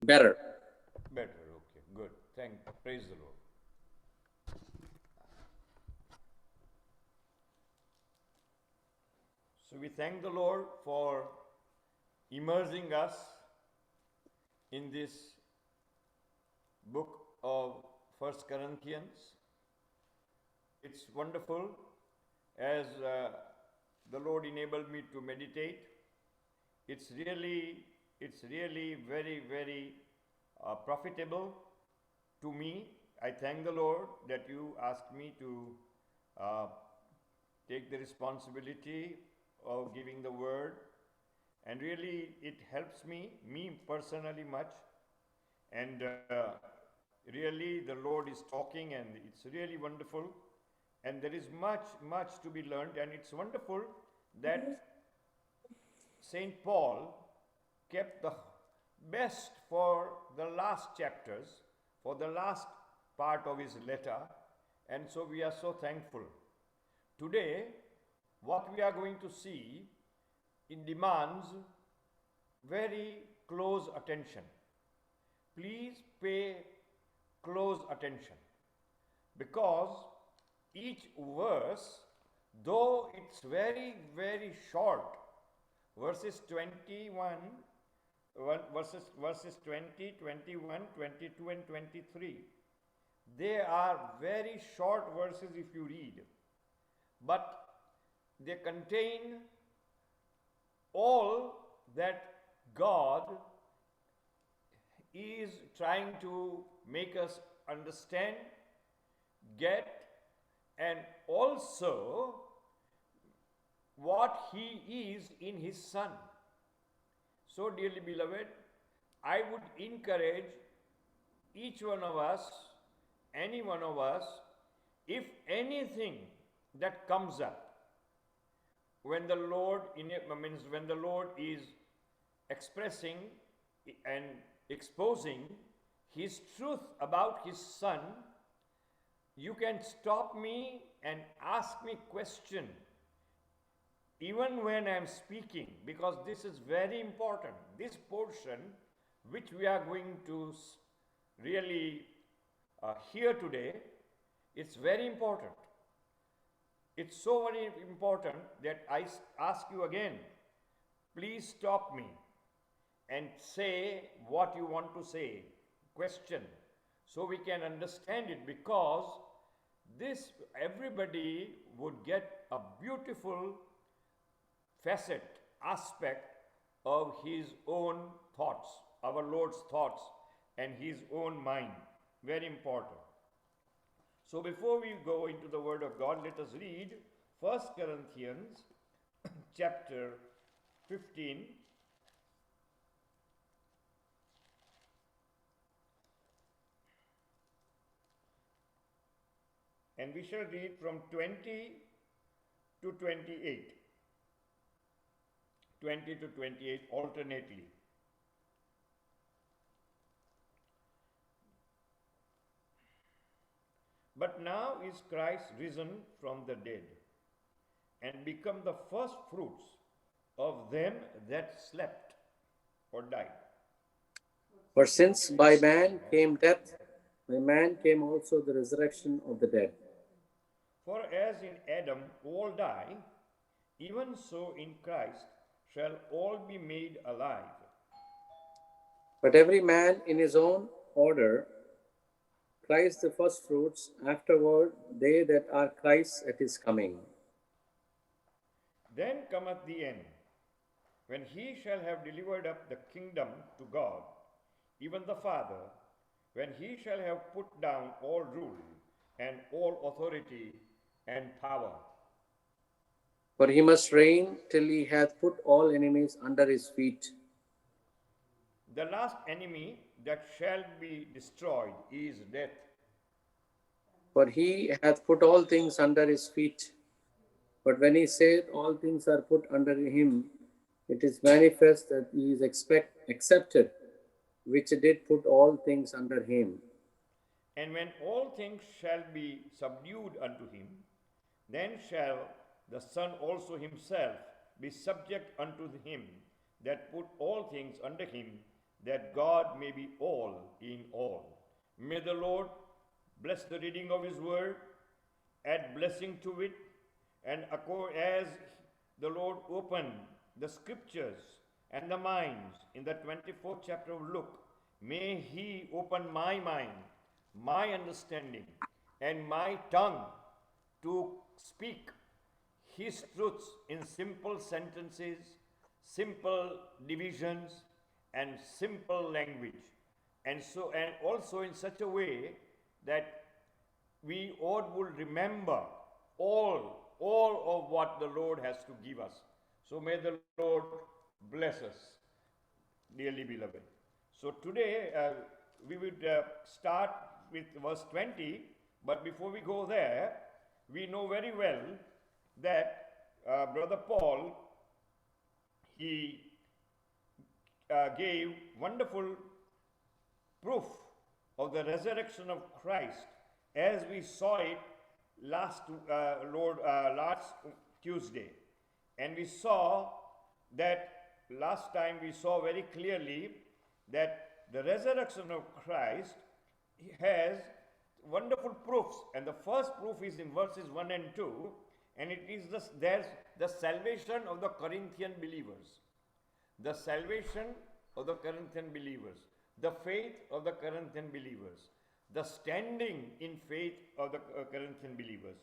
Better. Better, okay, good. Praise the Lord. So we thank the Lord for immersing us in this book of First Corinthians. It's wonderful as the Lord enabled me to meditate. It's really, it's really very, very profitable to me. I thank the Lord that you asked me to uh, take the responsibility of giving the word, and really it helps me personally much. And really the Lord is talking, and it's really wonderful. And there is much to be learned, and it's wonderful that Saint Paul kept the best for the last chapters, for the last part of his letter, and so we are so thankful. Today, what we are going to see, it demands very close attention. Please pay close attention, because each verse, though it's very, very short, verses 21, verses 20, 21, 22, and 23, they are very short verses if you read, but they contain all that God is trying to make us understand, get, and also what He is in His Son. So, dearly beloved, I would encourage each one of us, any one of us, if anything that comes up, when the Lord means when the Lord is expressing and exposing His truth about His Son, you can stop me and ask me question even when I am speaking, because this is very important. This portion which we are going to really hear today, it's very important. It's so very important that I ask you again, please stop me and say what you want to say, question, so we can understand it, because this everybody would get a beautiful facet, aspect of his own thoughts, our Lord's thoughts, and his own mind. Very important. So before we go into the Word of God, let us read 1 Corinthians chapter 15. And we shall read from 20 to 28. 20 to 28 alternately. But now is Christ risen from the dead, and become the first fruits of them that slept or died. For since by man came death, by man came also the resurrection of the dead. For as in Adam all die, even so in Christ shall all be made alive. But every man in his own order, Christ the firstfruits, afterward they that are Christ's at his coming. Then cometh the end, when he shall have delivered up the kingdom to God, even the Father, when he shall have put down all rule and all authority and power. For he must reign till he hath put all enemies under his feet. The last enemy that shall be destroyed is death. For he hath put all things under his feet. But when he saith all things are put under him, it is manifest that he is accepted, which did put all things under him. And when all things shall be subdued unto him, then shall the Son also himself be subject unto him that put all things under him, that God may be all in all. May the Lord bless the reading of His word, add blessing to it, and as the Lord opened the scriptures and the minds in the 24th chapter of Luke, may He open my mind, my understanding, and my tongue to speak His truths in simple sentences, simple divisions, and simple language, and also in such a way that we all will remember all of what the Lord has to give us. So may the Lord bless us, dearly beloved. So today we would start with verse 20, but before we go there, we know very well that Brother Paul, he gave wonderful proof of the resurrection of Christ as we saw it last Tuesday. And we saw that last time we saw very clearly that the resurrection of Christ has wonderful proofs. And the first proof is in verses 1 and 2, and it is there's the salvation of the Corinthian believers. The salvation of the Corinthian believers. The faith of the Corinthian believers. The standing in faith of the Corinthian believers.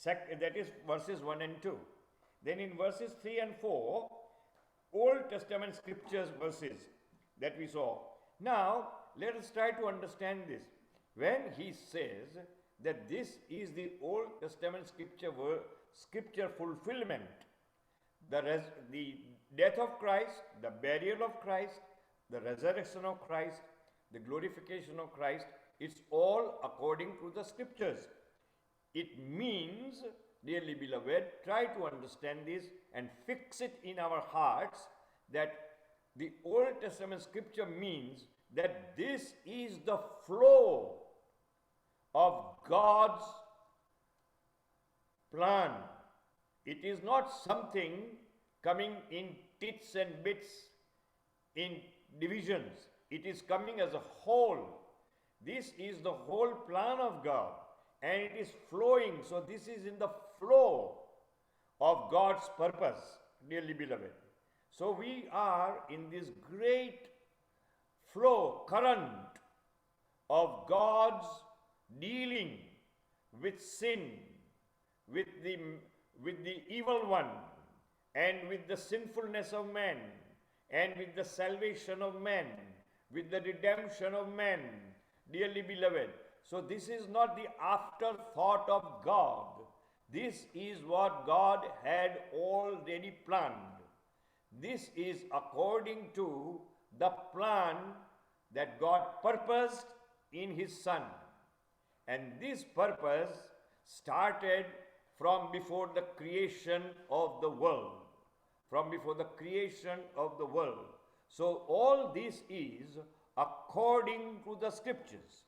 That is verses 1 and 2. Then in verses 3 and 4, Old Testament scriptures verses that we saw. Now, let us try to understand this. When he says that this is the Old Testament scripture fulfillment, the death of Christ, the burial of Christ, the resurrection of Christ, the glorification of Christ, it's all according to the scriptures. It means, dearly beloved, try to understand this and fix it in our hearts that the Old Testament scripture means that this is the flow of God's plan. It is not something coming in tits and bits, in divisions. It is coming as a whole. This is the whole plan of God, and it is flowing. So this is in the flow of God's purpose, dearly beloved. So we are in this great flow, current of God's dealing with sin, with the evil one, and with the sinfulness of man, and with the salvation of man, with the redemption of man, dearly beloved. So this is not the afterthought of God. This is what God had already planned. This is according to the plan that God purposed in His Son. And this purpose started from before the creation of the world. From before the creation of the world. So all this is according to the scriptures.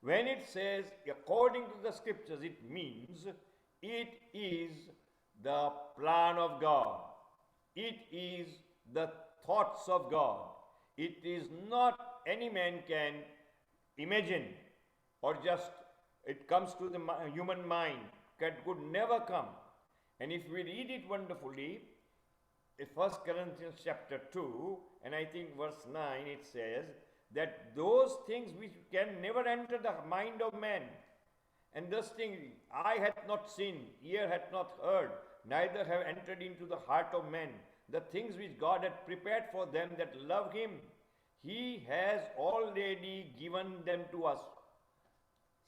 When it says according to the scriptures, it means it is the plan of God. It is the thoughts of God. It is not any man can imagine, or just it comes to the human mind, that could never come. And if we read it wonderfully, in 1 Corinthians chapter 2, and I think verse 9, it says that those things which can never enter the mind of man, and those things eye hath not seen, ear hath not heard, neither have entered into the heart of man, the things which God had prepared for them that love Him, He has already given them to us.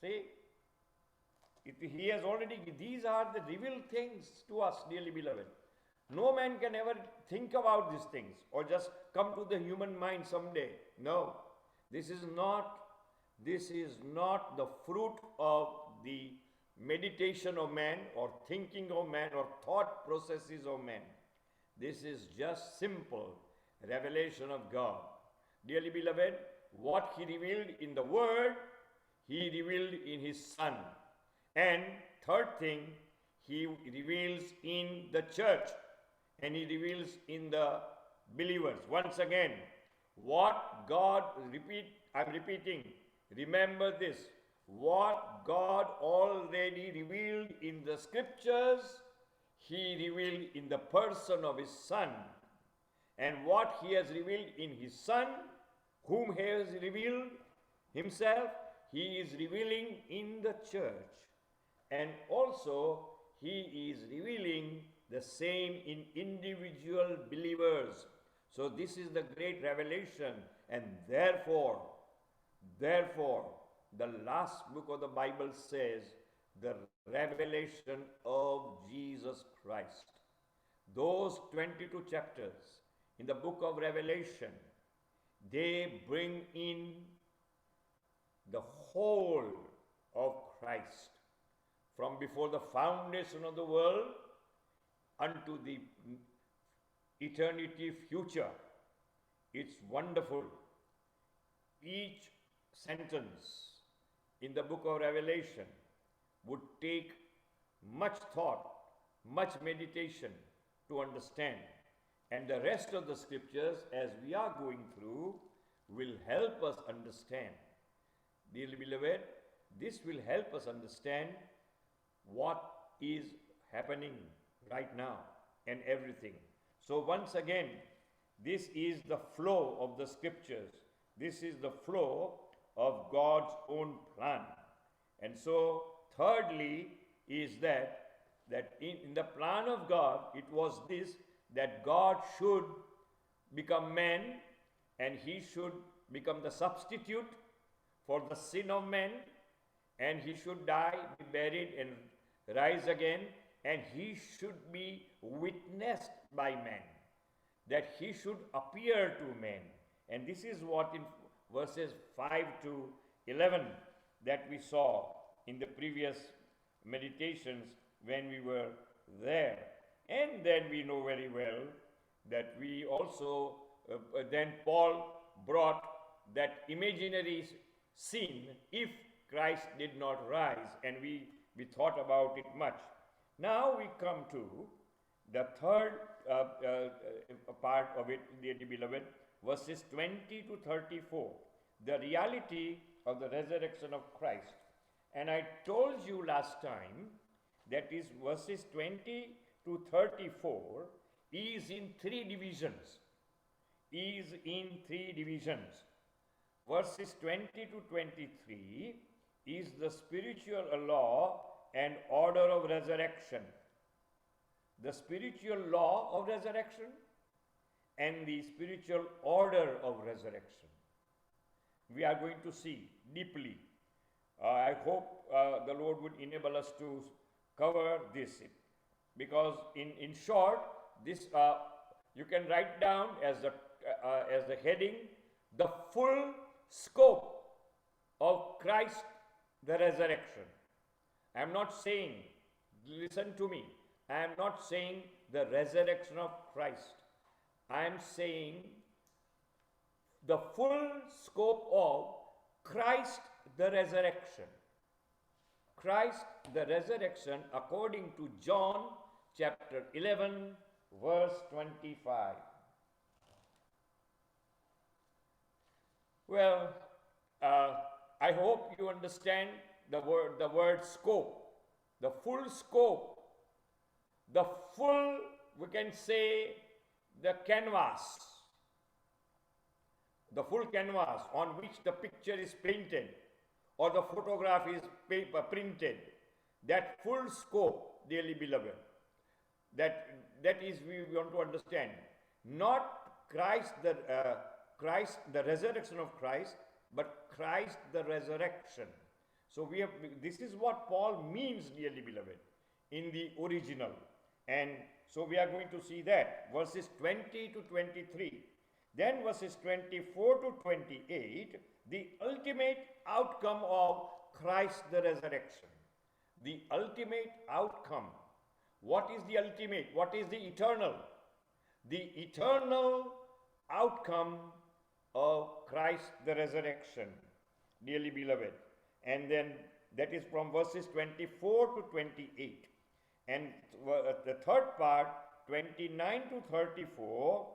See, He has already, these are the revealed things to us, dearly beloved. No man can ever think about these things or just come to the human mind someday. No, this is not the fruit of the meditation of man or thinking of man or thought processes of man. This is just simple revelation of God. Dearly beloved, what He revealed in the Word, He revealed in His Son. And third thing, He reveals in the church, and He reveals in the believers. Once again, what what God, I'm repeating, remember this, what God already revealed in the scriptures, he revealed in the person of his Son. And what he has revealed in his Son, whom he has revealed himself, he is revealing in the church. And also, he is revealing the same in individual believers. So this is the great revelation, and therefore, the last book of the Bible says the revelation of Jesus Christ. Those 22 chapters in the book of Revelation, they bring in the whole of Christ from before the foundation of the world unto the eternity future. It's wonderful. Each sentence in the book of Revelation would take much thought, much meditation to understand. And the rest of the scriptures, as we are going through, will help us understand. Dearly beloved, this will help us understand what is happening right now and everything. So once again, this is the flow of the scriptures. This is the flow of God's own plan. And so thirdly is that in the plan of God, it was this, that God should become man and he should become the substitute for the sin of men, and he should die, be buried, and rise again, and he should be witnessed by men, that he should appear to men. And this is what in verses 5 to 11 that we saw in the previous meditations when we were there. And then we know very well that we also, then Paul brought that imaginary scene if Christ did not rise, and we thought about it much. Now we come to the third part of it, dearly beloved, verses 20 to 34, the reality of the resurrection of Christ. And I told you last time that is verses 20 to 34 is in three divisions. Verses 20 to 23 is the spiritual law and order of resurrection. The spiritual law of resurrection and the spiritual order of resurrection. We are going to see deeply. I hope the Lord would enable us to cover this, because in short, this you can write down as the heading, the full scope of Christ, the resurrection. I am not saying, listen to me, I am not saying the resurrection of Christ. I am saying the full scope of Christ, the resurrection. Christ, the resurrection, according to John chapter 11, verse 25. Well, I hope you understand the word scope, the full scope, the full, we can say, the canvas, the full canvas on which the picture is painted or the photograph is printed, that full scope, dearly beloved, that is we want to understand. Not Christ, the resurrection of Christ, but Christ, the resurrection. So this is what Paul means, dearly beloved, in the original. And so we are going to see that, verses 20 to 23. Then verses 24 to 28, the ultimate outcome of Christ, the resurrection. The ultimate outcome. What is the ultimate? What is the eternal? The eternal outcome of Christ, the resurrection, dearly beloved. And then that is from verses 24 to 28. And the third part, 29 to 34,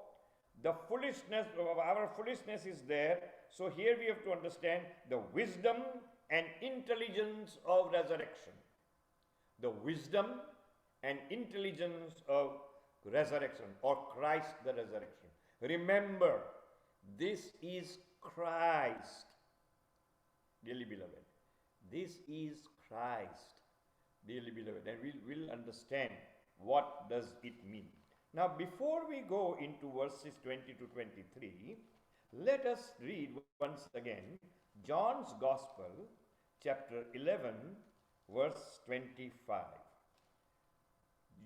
The foolishness of our foolishness is there. So here we have to understand the wisdom and intelligence of resurrection. The wisdom and intelligence of resurrection, or Christ the resurrection. Remember, this is Christ, dearly beloved. This is Christ, dearly beloved, and we'll understand what does it mean. Now, before we go into verses 20 to 23, let us read once again John's Gospel, chapter 11, verse 25.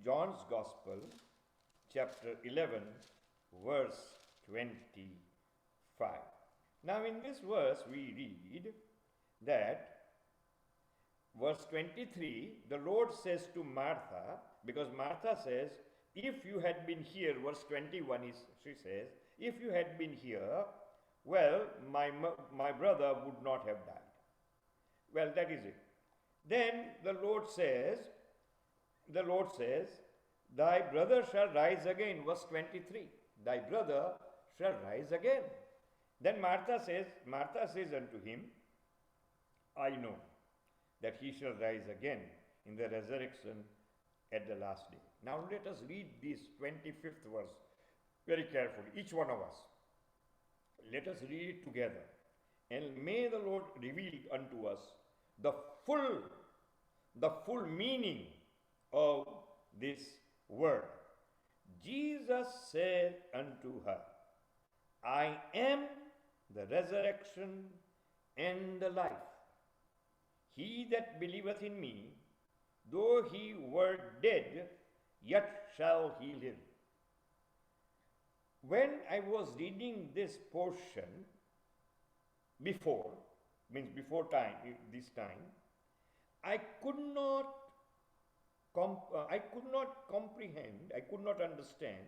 John's Gospel, chapter 11, verse 25. Now, in this verse, we read that, verse 23, the Lord says to Martha, because Martha says, if you had been here, verse 21, she says, if you had been here, well, my brother would not have died. Well, that is it. Then the Lord says, thy brother shall rise again, verse 23. Thy brother shall rise again. Then Martha says unto him, I know that he shall rise again in the resurrection at the last day. Now let us read this 25th verse very carefully, each one of us. Let us read it together. And may the Lord reveal unto us the full meaning of this word. Jesus said unto her, I am the resurrection and the life. He that believeth in me, though he were dead, yet shall he live. When I was reading this portion before time, I could not comprehend, I could not understand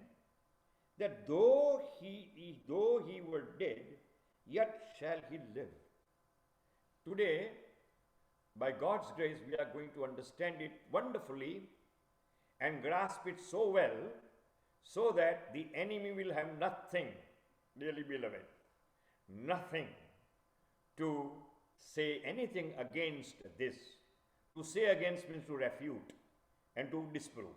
that though he were dead, yet shall he live. Today, by God's grace, we are going to understand it wonderfully and grasp it so well, so that the enemy will have nothing, dearly beloved, nothing to say anything against this. To say against means to refute and to disprove.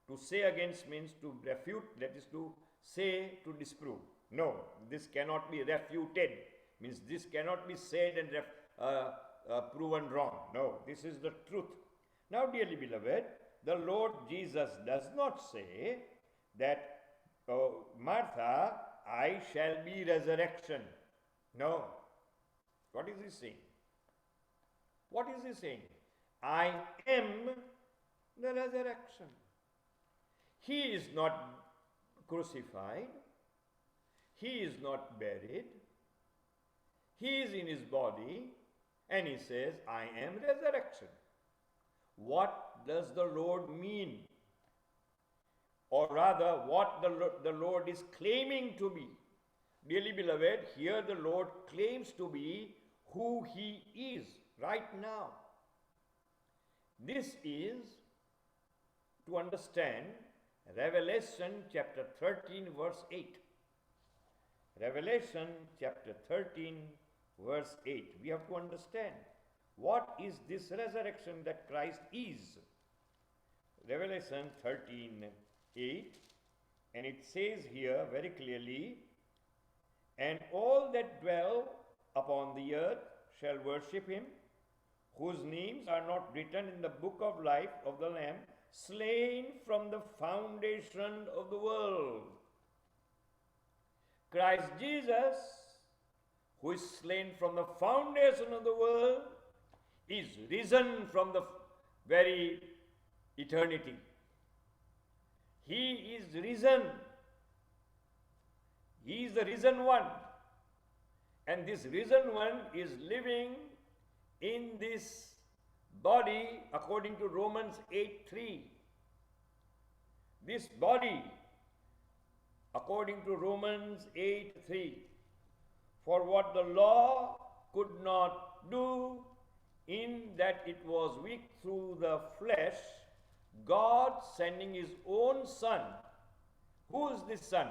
To say against means to refute, that is to say to disprove. No, this cannot be refuted, means this cannot be said and proven wrong. No, this is the truth. Now, dearly beloved, the Lord Jesus does not say that, oh, Martha, I shall be resurrection. No. What is he saying? What is he saying? I am the resurrection. He is not crucified. He is not buried. He is in his body, and he says, I am resurrection. What does the Lord mean? Or rather, what the Lord is claiming to be. Dearly beloved, here the Lord claims to be who he is right now. This is to understand Revelation chapter 13 verse 8. Revelation chapter 13 verse 8. We have to understand what is this resurrection that Christ is. Revelation 13:8, and it says here very clearly, and all that dwell upon the earth shall worship him, whose names are not written in the book of life of the Lamb, slain from the foundation of the world. Christ Jesus, who is slain from the foundation of the world, is risen from the very eternity. He is risen. He is the risen one. And this risen one is living in this body according to Romans 8:3. This body, according to Romans 8:3, for what the law could not do, in that it was weak through the flesh, God sending his own Son. Who is this Son?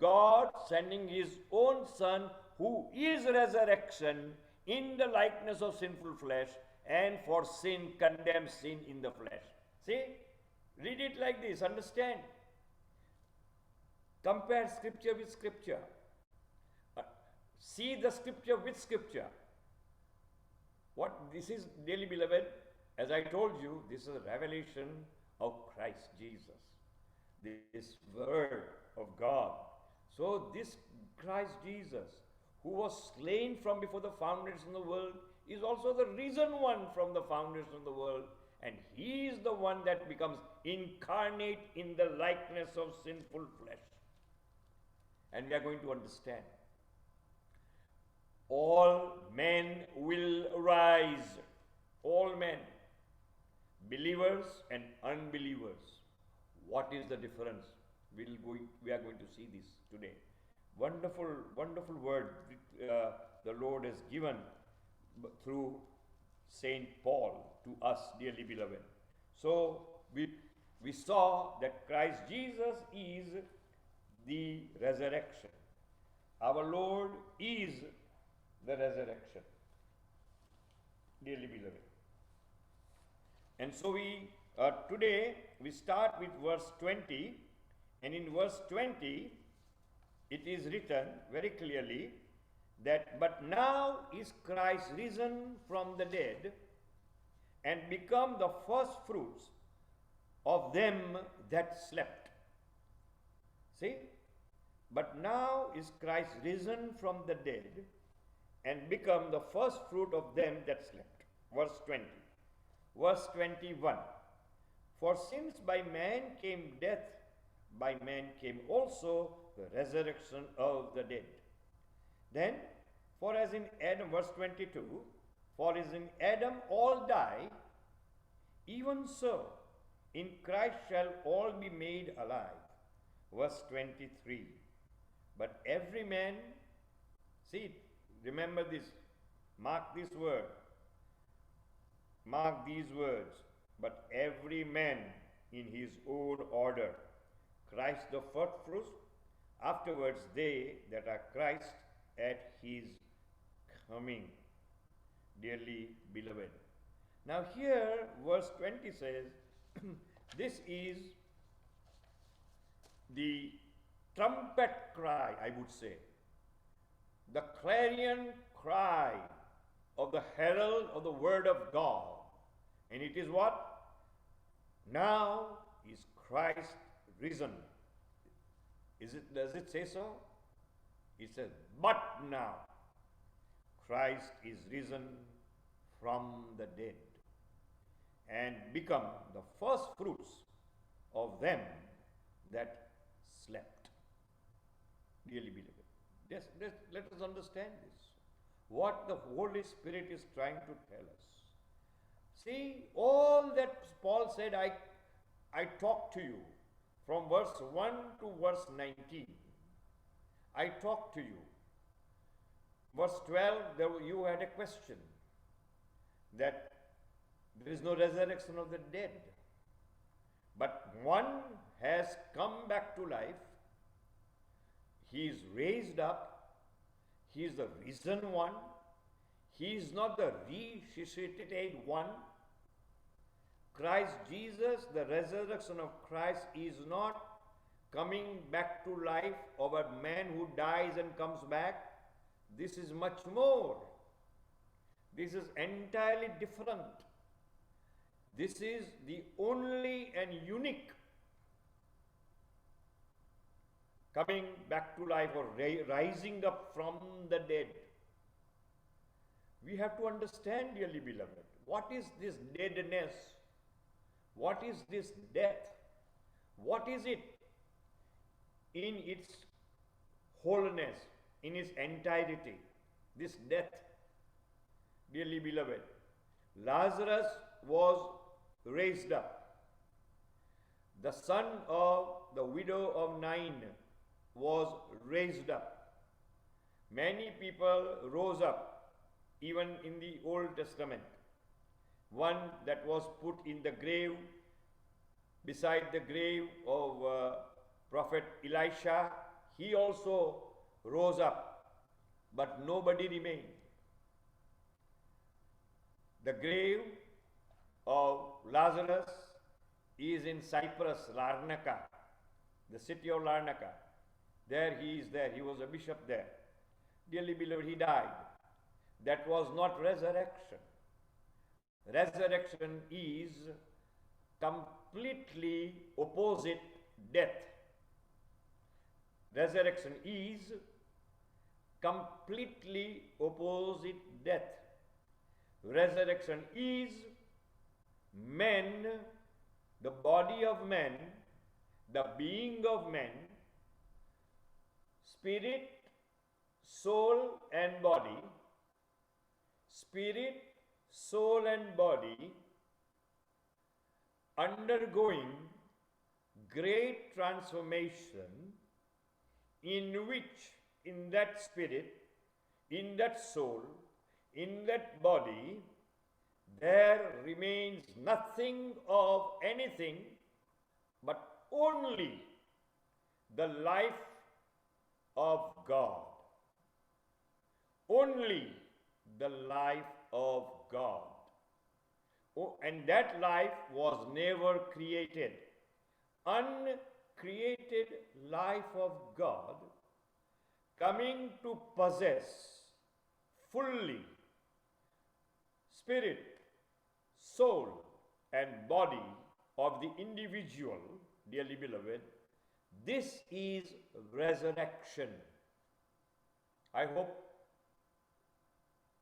God sending his own Son, who is resurrection, in the likeness of sinful flesh, and for sin condemns sin in the flesh. See? Read it like this, understand. Compare scripture with scripture. See the scripture with scripture. What this is, dearly beloved, as I told you, this is a revelation of Christ Jesus, this word of God. So this Christ Jesus, who was slain from before the foundation of the world, is also the risen one from the foundation of the world, and he is the one that becomes incarnate in the likeness of sinful flesh. And we are going to understand. All men will rise. All men. Believers and unbelievers. What is the difference? We are going to see this today. Wonderful, wonderful word the Lord has given through Saint Paul to us, dearly beloved. So we saw that Christ Jesus is the resurrection. Our Lord is the resurrection, dearly beloved. And so today we start with verse 20, and in verse 20 it is written very clearly that, but now is Christ risen from the dead and become the first fruits of them that slept. See? But now is Christ risen from the dead and become the first fruit of them that slept. Verse 20. Verse 21. For since by man came death, by man came also the resurrection of the dead. Then, for as in Adam, verse 22, for as in Adam all die, even so in Christ shall all be made alive. Verse 23. But every man, see, remember this, mark this word, mark these words, but every man in his own order, Christ the first fruits, afterwards they that are Christ at his coming, dearly beloved. Now here verse 20 says, this is the trumpet cry, I would say, the clarion cry of the herald of the word of God. And it is what? Now is Christ risen. Does it say so? It says, but now Christ is risen from the dead and become the first fruits of them that slept. Dearly beloved, let us understand this. What the Holy Spirit is trying to tell us. See, all that Paul said, I talk to you from verse 1 to verse 19. I talk to you. Verse 12, you had a question that there is no resurrection of the dead. But one has come back to life. He is raised up. He is the risen one. He is not the resuscitated one. Christ Jesus, the resurrection of Christ, is not coming back to life of a man who dies and comes back. This is much more. This is entirely different. This is the only and unique coming back to life or rising up from the dead. We have to understand, dearly beloved, what is this deadness? What is this death? What is it in its wholeness, in its entirety? This death, dearly beloved. Lazarus was raised up. The son of the widow of Nain was raised up. Many people rose up, even in the Old Testament. One that was put in the grave, beside the grave of Prophet Elisha, he also rose up, but nobody remained. The grave of Lazarus is in Cyprus, Larnaca, the city of Larnaca. There he is there. He was a bishop there. Dearly beloved, he died. That was not resurrection. Resurrection is completely opposite death. Resurrection is completely opposite death. Resurrection is man, the body of man, the being of man, spirit, soul and body, spirit, soul and body undergoing great transformation, in which, in that spirit, in that soul, in that body, there remains nothing of anything but only the life of God. Only the life of God. Oh, and that life was never created. Uncreated life of God coming to possess fully spirit, soul and body of the individual, dearly beloved, this is resurrection. I hope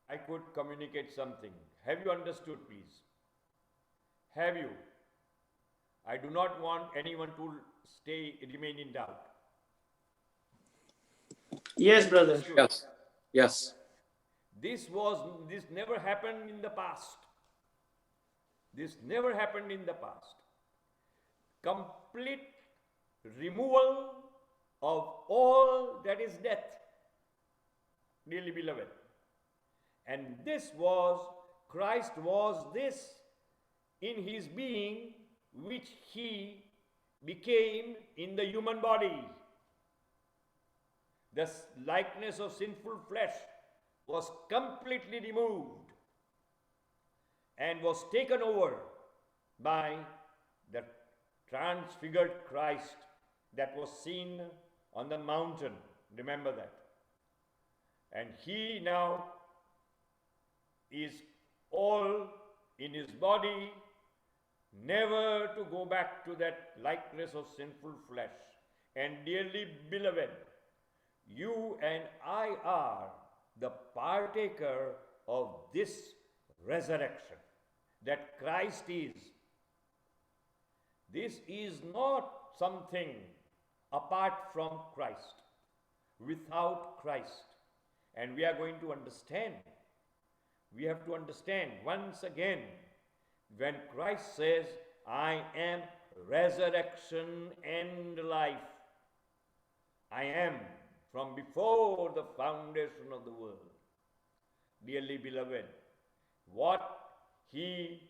I could communicate something. Have you understood, please? Have you? I do not want anyone to remain in doubt. Yes, brother. Yes. Yes. This never happened in the past. This never happened in the past. Complete removal of all that is death, dearly beloved. And Christ was this in his being, which he became in the human body. The likeness of sinful flesh was completely removed and was taken over by the transfigured Christ that was seen on the mountain. Remember that. And he now is all in his body, never to go back to that likeness of sinful flesh. And dearly beloved, you and I are the partaker of this resurrection that Christ is. This is not something apart from Christ, without Christ. And we are going to understand. We have to understand once again, when Christ says, I am resurrection and life. I am from before the foundation of the world. Dearly beloved, what he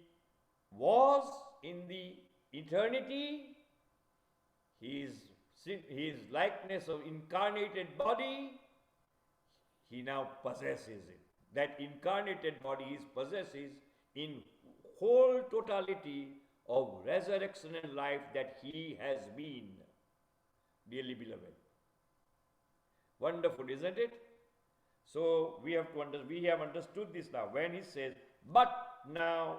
was in the eternity, his likeness of incarnated body, he now possesses it. That incarnated body he possesses in whole totality of resurrection and life that he has been. Dearly beloved. Wonderful, isn't it? So we have understood this now. When he says, but now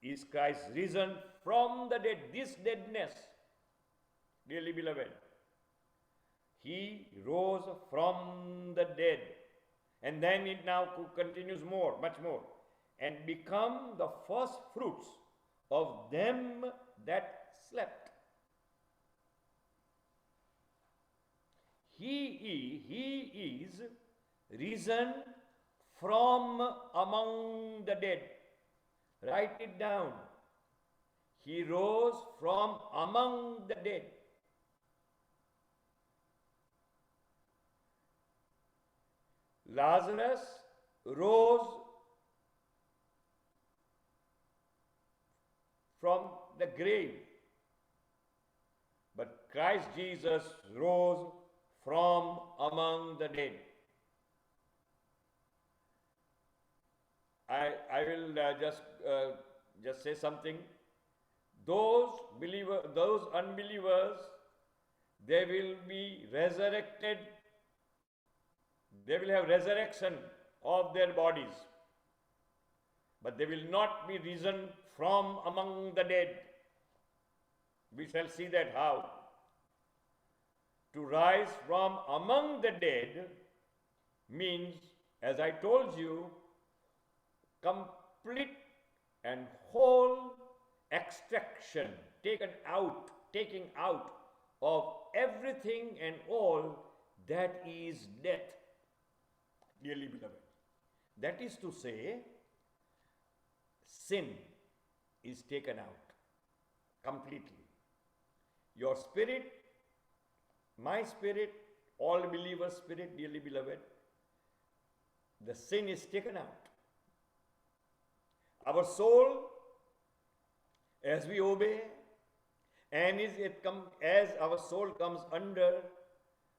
is Christ risen from the dead, this deadness, dearly beloved, he rose from the dead. And then it now continues more, much more, and become the first fruits of them that slept. He is risen from among the dead. Write it down. He rose from among the dead. Lazarus rose from the grave, but Christ Jesus rose from among the dead. I will just say something. Those unbelievers, they will be resurrected. They will have resurrection of their bodies, but they will not be risen from among the dead. We shall see that how. To rise from among the dead means, as I told you, complete and whole extraction, taking out of everything and all that is death, dearly beloved. That is to say, sin is taken out completely. Your spirit, my spirit, all believers' spirit, dearly beloved, the sin is taken out. Our soul, as we obey, and as our soul comes under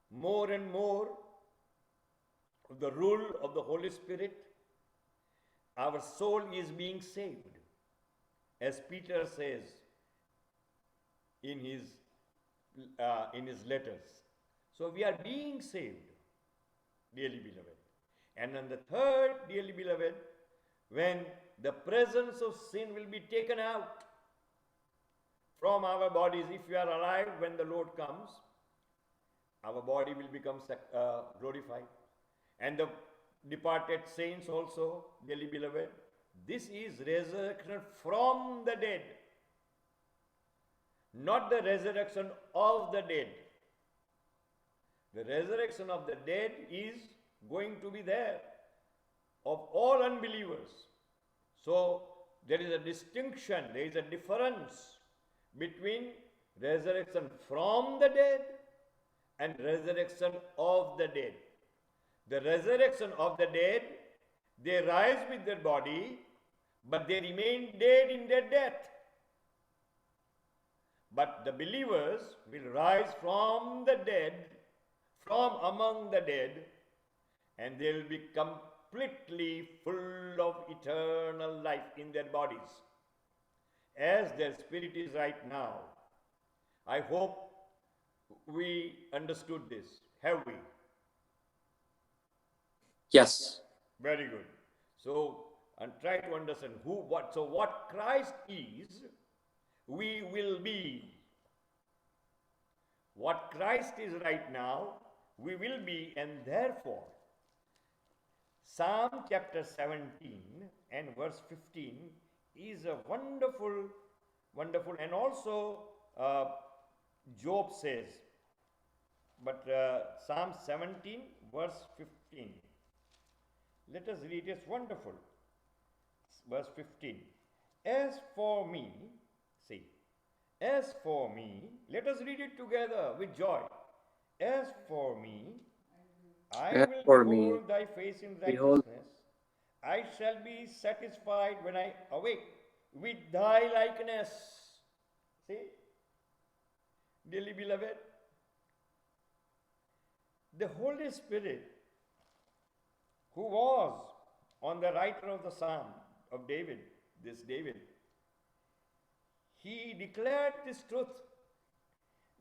more and more of the rule of the Holy Spirit, our soul is being saved, as Peter says in his letters. So we are being saved, dearly beloved. And on the third, dearly beloved, when the presence of sin will be taken out from our bodies, if we are alive when the Lord comes, our body will become glorified. And the departed saints also, dearly beloved, this is resurrection from the dead, not the resurrection of the dead. The resurrection of the dead is going to be there of all unbelievers. So there is a distinction, there is a difference between resurrection from the dead and resurrection of the dead. The resurrection of the dead, they rise with their body, but they remain dead in their death. But the believers will rise from the dead, from among the dead, and they will be completely full of eternal life in their bodies, as their spirit is right now. I hope we understood this. Have we? Yes. Very good. So, and try to understand what Christ is, we will be. What Christ is right now, we will be, and therefore, Psalm chapter 17 and verse 15 is a wonderful, and also Job says, but Psalm 17 verse 15. Let us read, it's wonderful. Verse 15. As for me, let us read it together with joy. As for me, I As will for me, behold thy face in behold, righteousness. I shall be satisfied when I awake with thy likeness. See, dearly beloved, the Holy Spirit, who was on the writer of the Psalm of David, he declared this truth,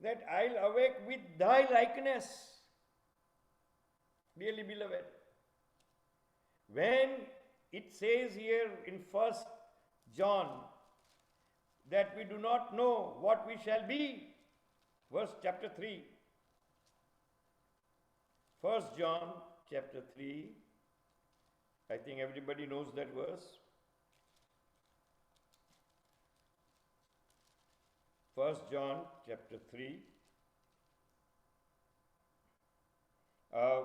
that I'll awake with thy likeness. Dearly beloved, when it says here in 1 John that we do not know what we shall be, verse chapter 3, 1 John chapter 3, I think everybody knows that verse. 1 John chapter 3,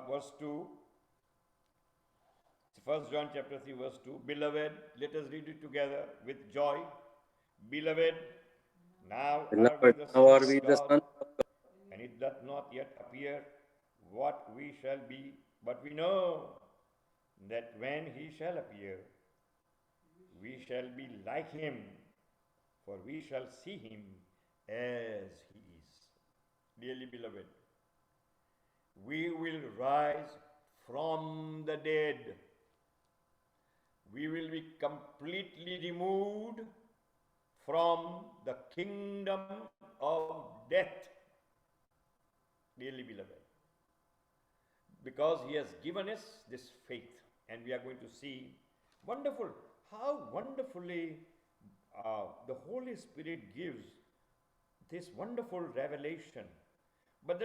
verse 2. 1 John chapter 3 verse 2. Beloved, let us read it together with joy. Beloved, now beloved, now are we the sons of God, and it doth not yet appear what we shall be, but we know that when he shall appear, we shall be like him, for we shall see him as he is. Dearly beloved, we will rise from the dead. We will be completely removed from the kingdom of death, dearly beloved, because he has given us this faith. And we are going to see wonderful, how wonderfully the Holy Spirit gives this wonderful revelation. But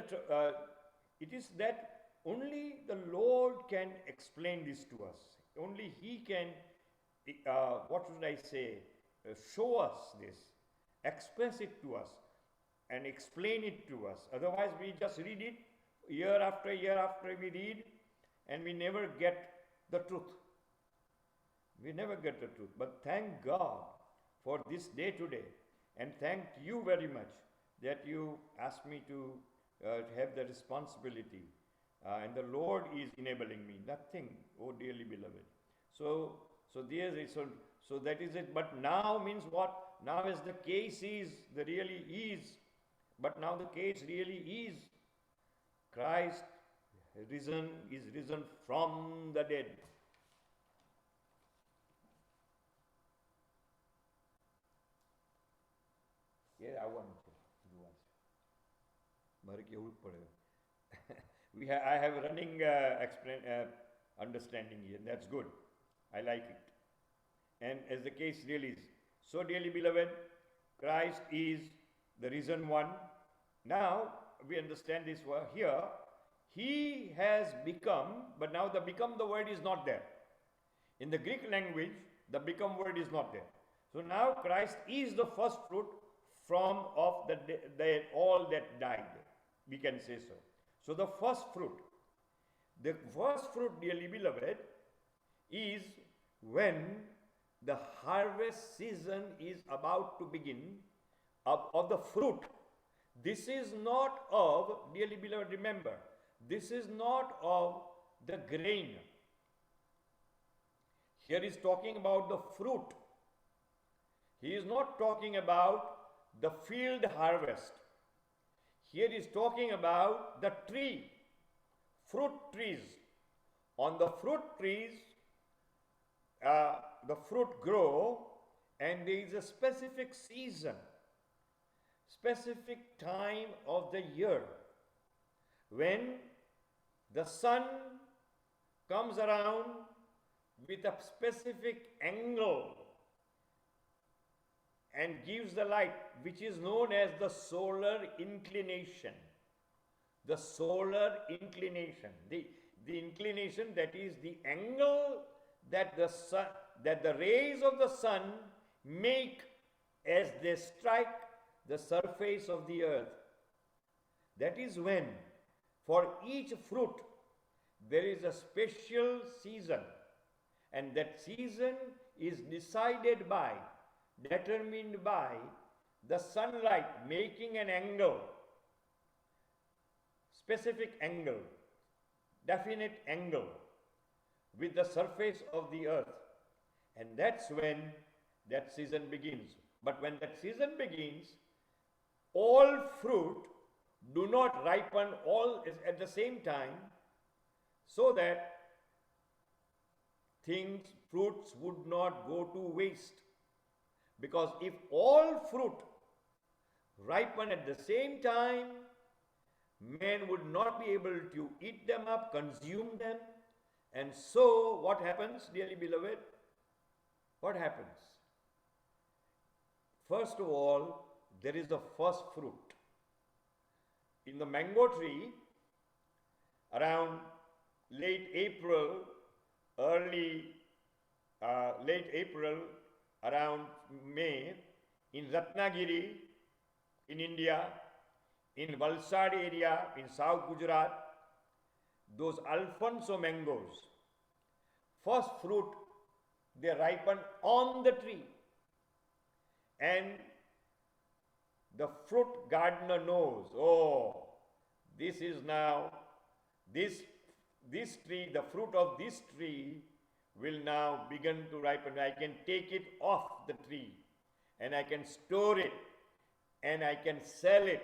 it is that only the Lord can explain this to us. Only He can, what should I say, show us this, express it to us, and explain it to us. Otherwise, we just read it year after we read, and we never get the truth. We never get the truth. But thank God for this day today, and thank you very much that you asked me to have the responsibility, and the Lord is enabling me. Nothing, oh dearly beloved. So there is so that is it. But now means what? Now as the case is, the really is. But now the case really is Christ is risen from the dead. Yeah, I want to do it. I have running understanding here. That's good. I like it. And as the case really is. So, dearly beloved, Christ is the risen one. Now, we understand this here. He has become, but now the become, the word is not there. In the Greek language, the become word is not there. So now Christ is the first fruit from of the all that died. We can say so. So the first fruit, dearly beloved, is when the harvest season is about to begin of the fruit. This is not of, dearly beloved, remember, this is not of the grain. Here is talking about the fruit. He is not talking about the field harvest. Here is talking about the tree, fruit trees. On the fruit trees, the fruit grow, and there is a specific season, specific time of the year when the sun comes around with a specific angle and gives the light, which is known as the solar inclination. The solar inclination, the inclination, that is the angle that the rays of the sun make as they strike the surface of the earth. That is when, for each fruit, there is a special season, and that season is determined by the sunlight making an angle, specific angle, definite angle with the surface of the earth. And that's when that season begins. But when that season begins, all fruit do not ripen all at the same time, so that fruits would not go to waste. Because if all fruit ripen at the same time, man would not be able to eat them up, consume them. And so what happens, dearly beloved? What happens? First of all, there is the first fruit. In the mango tree, around late April, around May, in Ratnagiri, in India, in Valsad area, in South Gujarat, those Alfonso mangoes, first fruit, they ripen on the tree. And the fruit gardener knows, oh, this is now, this tree, the fruit of this tree will now begin to ripen. I can take it off the tree, and I can store it, and I can sell it,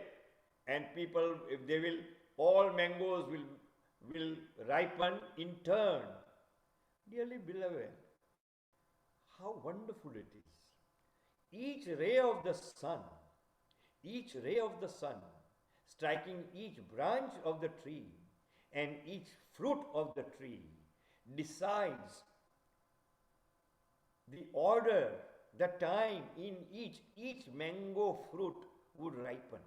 and people, if they will all mangoes will ripen in turn. Dearly beloved, how wonderful it is. Each ray of the sun, each ray of the sun, striking each branch of the tree and each fruit of the tree, decides the order, the time in each mango fruit would ripen,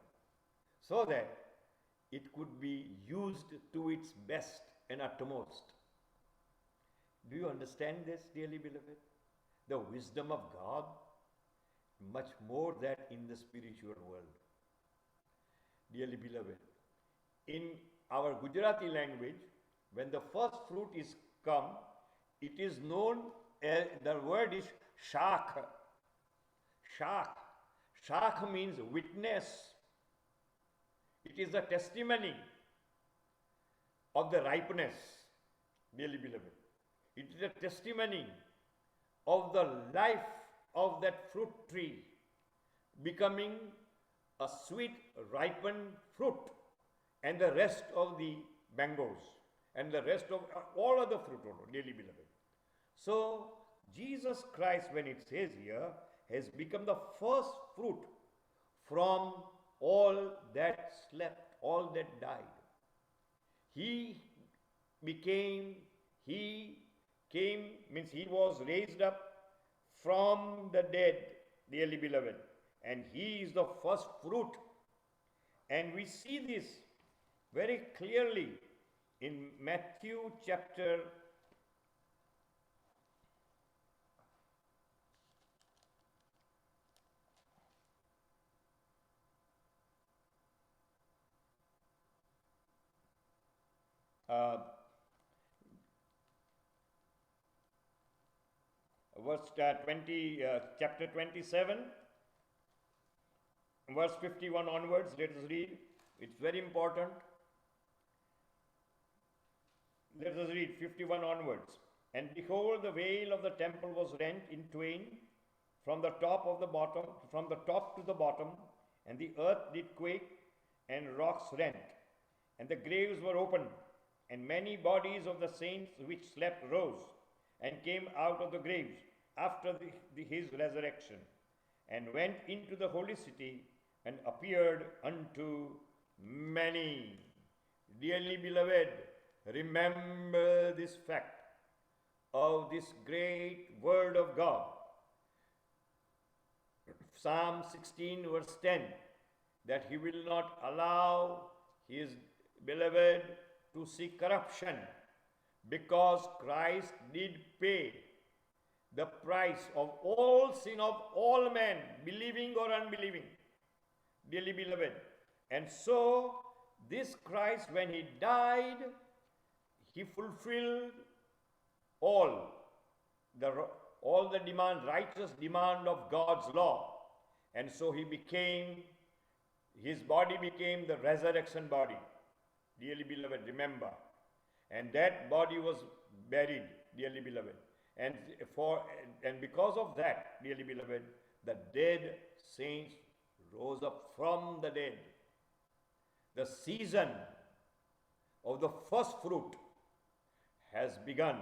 so that it could be used to its best and utmost. Do you understand this, dearly beloved? The wisdom of God, much more that in the spiritual world. Dearly beloved, in our Gujarati language, when the first fruit is come, it is known as, the word is shakh. Shakh. Shakh means witness. It is a testimony of the ripeness, dearly beloved. It is a testimony of the life of that fruit tree becoming a sweet ripened fruit, and the rest of the mangoes and the rest of all other fruit, dearly beloved. So Jesus Christ, when it says here, has become the first fruit from all that slept, all that died. He came, means he was raised up from the dead, dearly beloved, and he is the first fruit. And we see this very clearly in Matthew chapter chapter 27, verse 51 onwards. Let us read. It's very important. Let us read 51 onwards. And behold, the veil of the temple was rent in twain from the top to the bottom, and the earth did quake, and rocks rent, and the graves were opened, and many bodies of the saints which slept rose, and came out of the graves after his resurrection, and went into the holy city, and appeared unto many. Dearly beloved, remember this fact of this great word of God. Psalm 16 verse 10, that he will not allow his beloved to see corruption, because Christ did pay the price of all sin of all men, believing or unbelieving, dearly beloved. And so this Christ, when he died, he fulfilled all the demand, righteous demand of God's law. And so his body became the resurrection body. Dearly beloved, remember. And that body was buried, dearly beloved. And because of that, dearly beloved, the dead saints rose up from the dead. The season of the first fruit has begun.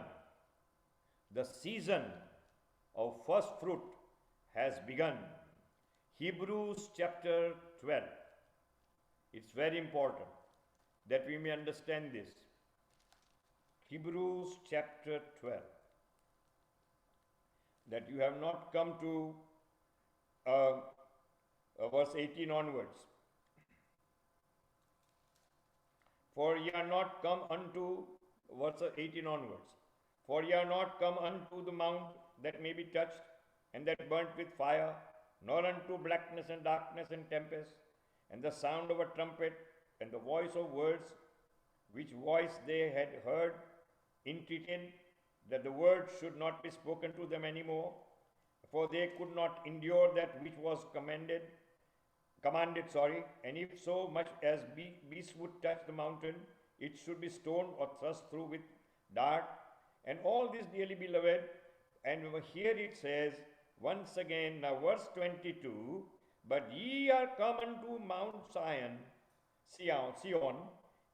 The season of first fruit has begun. Hebrews chapter 12. It's very important that we may understand this. Hebrews chapter 12. That you have not come to verse 18 onwards. For ye are not come unto, verse 18 onwards. For ye are not come unto the mount that may be touched, and that burnt with fire, nor unto blackness and darkness and tempest, and the sound of a trumpet, and the voice of words, which voice they had heard, entreated that the word should not be spoken to them any more, for they could not endure that which was commanded, and if so much as beast would touch the mountain, it should be stoned or thrust through with dart. And all this, dearly beloved, and here it says, once again, now verse 22, but ye are come unto Mount Zion,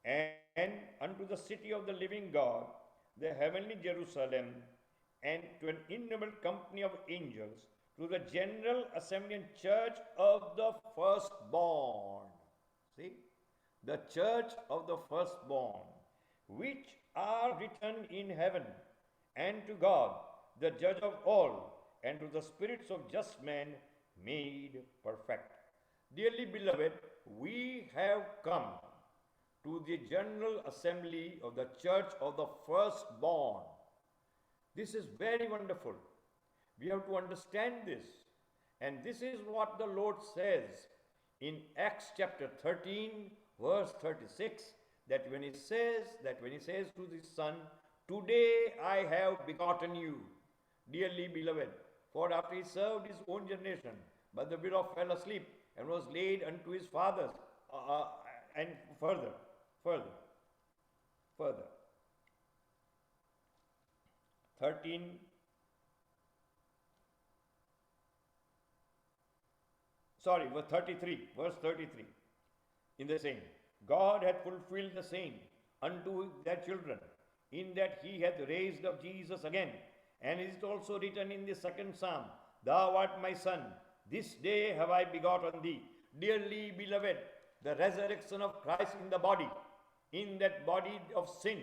and unto the city of the living God, the heavenly Jerusalem, and to an innumerable company of angels, to the general assembly and church of the firstborn. See? The church of the firstborn, which are written in heaven, and to God, the judge of all, and to the spirits of just men made perfect. Dearly beloved, we have come to the general assembly of the church of the firstborn. This is very wonderful. We have to understand this. And this is what the Lord says in Acts chapter 13, verse 36, that when he says to the Son, today I have begotten you, dearly beloved. For after he served his own generation, but the widow fell asleep and was laid unto his fathers. And further, further, further. 13, verse 33, in the same, God had fulfilled the same unto their children, in that he hath raised up Jesus again. And it is also written in the second Psalm, Thou art my son, this day have I begotten thee. Dearly beloved, the resurrection of Christ in the body, in that body of sin,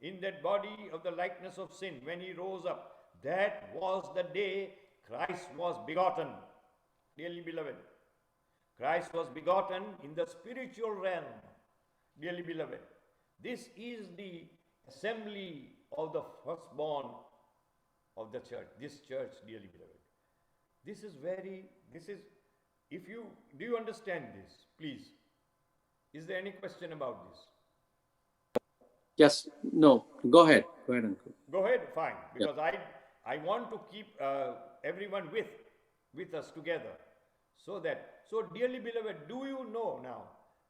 in that body of the likeness of sin, when he rose up, that was the day Christ was begotten. Dearly beloved, Christ was begotten in the spiritual realm. Dearly beloved, this is the assembly of the firstborn of the church, this church, dearly beloved. Do you understand this? Please. Is there any question about this? Yes, no, go ahead, uncle. Go ahead, fine, Yeah. because I want to keep everyone with us together. So dearly beloved, do you know now,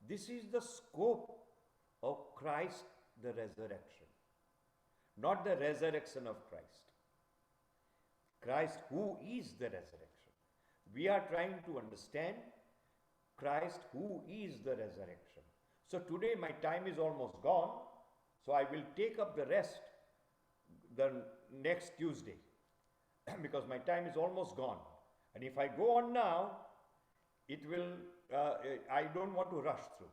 this is the scope of Christ, the resurrection. Not the resurrection of Christ. Christ, who is the resurrection. We are trying to understand Christ, who is the resurrection. So today my time is almost gone, so I will take up the rest the next Tuesday because my time is almost gone. And if I go on now, it will, I don't want to rush through.